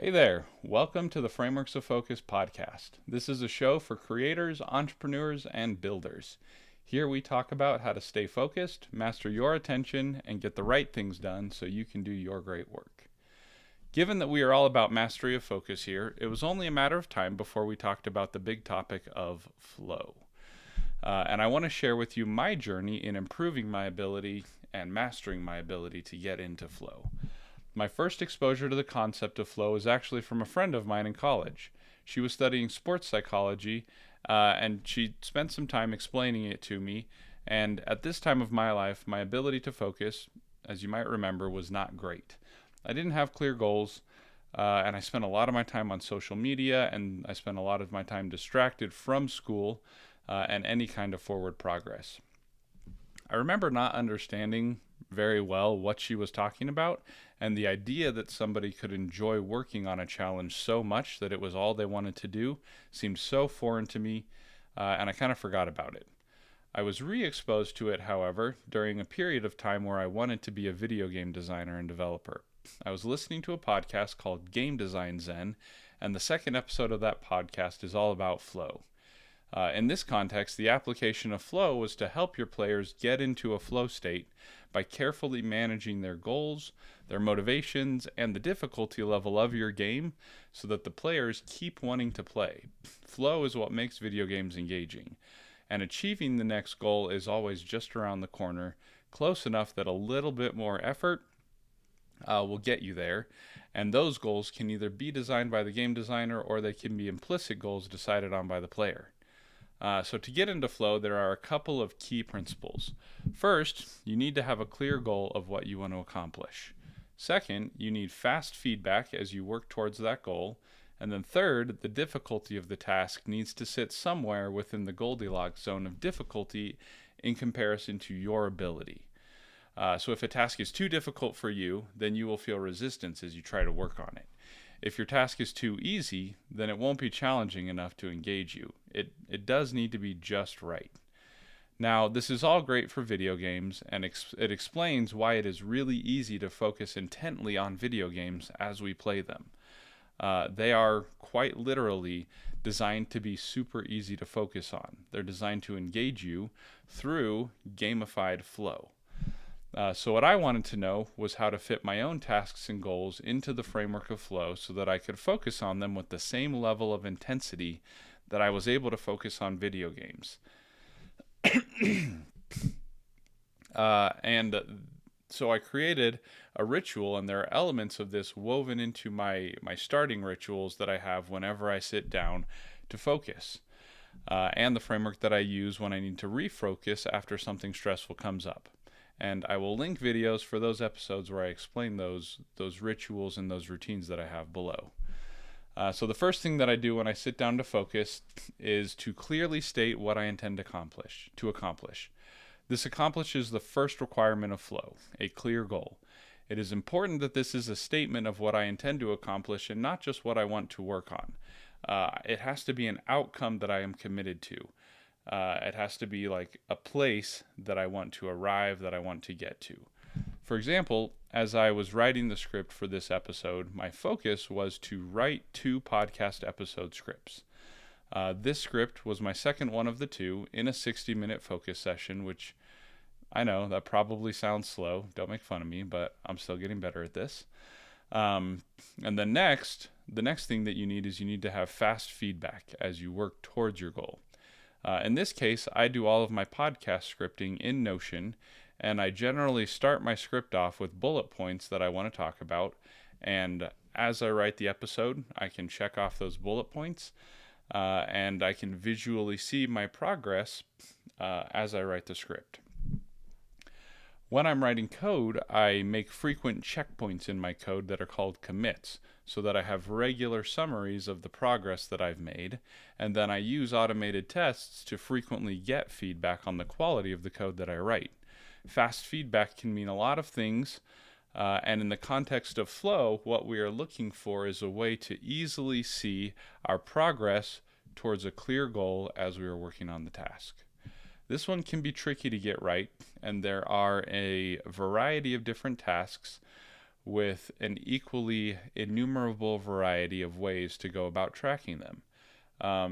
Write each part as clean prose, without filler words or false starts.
Hey there, welcome to the Frameworks of Focus podcast. This is a show for creators, entrepreneurs, and builders. Here we talk about how to stay focused, master your attention, and get the right things done so you can do your great work. Given that we are all about mastery of focus here, it was only a matter of time before we talked about the big topic of flow. And I want to share with you my journey in improving my ability and mastering my ability to get into flow. My first exposure to the concept of flow is actually from a friend of mine in college. She was studying sports psychology, and she spent some time explaining it to me. And at this time of my life, my ability to focus, as you might remember, was not great. I didn't have clear goals, and I spent a lot of my time on social media, and I spent a lot of my time distracted from school and any kind of forward progress. I remember not understanding very well what she was talking about, and the idea that somebody could enjoy working on a challenge so much that it was all they wanted to do seemed so foreign to me, and I kind of forgot about it. I was re-exposed to it, however, during a period of time where I wanted to be a video game designer and developer. I was listening to a podcast called Game Design Zen, and the second episode of that podcast is all about flow. In this context, the application of flow was to help your players get into a flow state by carefully managing their goals, their motivations, and the difficulty level of your game so that the players keep wanting to play. Flow is what makes video games engaging, and achieving the next goal is always just around the corner, close enough that a little bit more effort will get you there, and those goals can either be designed by the game designer or they can be implicit goals decided on by the player. So to get into flow, there are a couple of key principles. First, you need to have a clear goal of what you want to accomplish. Second, you need fast feedback as you work towards that goal. And then third, the difficulty of the task needs to sit somewhere within the Goldilocks zone of difficulty in comparison to your ability. So if a task is too difficult for you, then you will feel resistance as you try to work on it. If your task is too easy, then it won't be challenging enough to engage you. It does need to be just right. Now, this is all great for video games, and it explains why it is really easy to focus intently on video games as we play them. They are quite literally designed to be super easy to focus on. They're designed to engage you through gamified flow. So what I wanted to know was how to fit my own tasks and goals into the framework of flow so that I could focus on them with the same level of intensity that I was able to focus on video games. And so I created a ritual, and there are elements of this woven into my starting rituals that I have whenever I sit down to focus, and the framework that I use when I need to refocus after something stressful comes up. And I will link videos for those episodes where I explain those rituals and those routines that I have below. So the first thing that I do when I sit down to focus is to clearly state what I intend to accomplish. This accomplishes the first requirement of flow, a clear goal. It is important that this is a statement of what I intend to accomplish and not just what I want to work on. It has to be an outcome that I am committed to. It has to be like a place that I want to arrive, that I want to get to. For example, as I was writing the script for this episode, my focus was to write 2 podcast episode scripts. This script was my second one of the 2 in a 60-minute focus session, which I know that probably sounds slow. Don't make fun of me, but I'm still getting better at this. And the next thing that you need to have fast feedback as you work towards your goal. In this case, I do all of my podcast scripting in Notion, and I generally start my script off with bullet points that I want to talk about, and as I write the episode, I can check off those bullet points, and I can visually see my progress as I write the script. When I'm writing code, I make frequent checkpoints in my code that are called commits, so that I have regular summaries of the progress that I've made, and then I use automated tests to frequently get feedback on the quality of the code that I write. Fast feedback can mean a lot of things, and in the context of flow, what we are looking for is a way to easily see our progress towards a clear goal as we are working on the task. This one can be tricky to get right, and there are a variety of different tasks with an equally innumerable variety of ways to go about tracking them.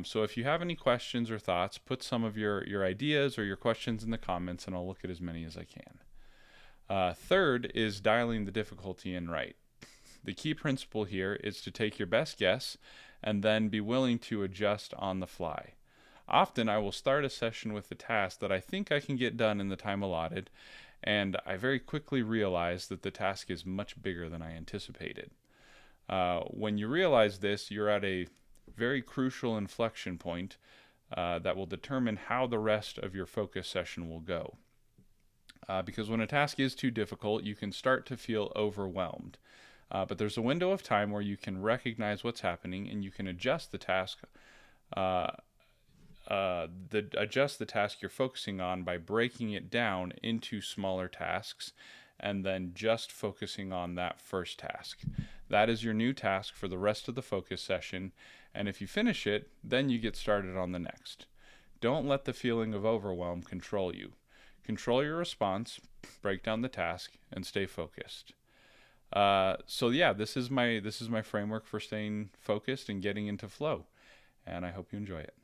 So if you have any questions or thoughts, put some of your ideas or your questions in the comments, and I'll look at as many as I can. Third is dialing the difficulty in right. The key principle here is to take your best guess and then be willing to adjust on the fly. Often I will start a session with a task that I think I can get done in the time allotted, and I very quickly realize that the task is much bigger than I anticipated. When you realize this, you're at a very crucial inflection point that will determine how the rest of your focus session will go. Because when a task is too difficult, you can start to feel overwhelmed. But there's a window of time where you can recognize what's happening and you can adjust the task you're focusing on by breaking it down into smaller tasks and then just focusing on that first task. That is your new task for the rest of the focus session, and if you finish it, then you get started on the next. Don't let the feeling of overwhelm control you. Control your response, break down the task, and stay focused. This is my framework for staying focused and getting into flow, and I hope you enjoy it.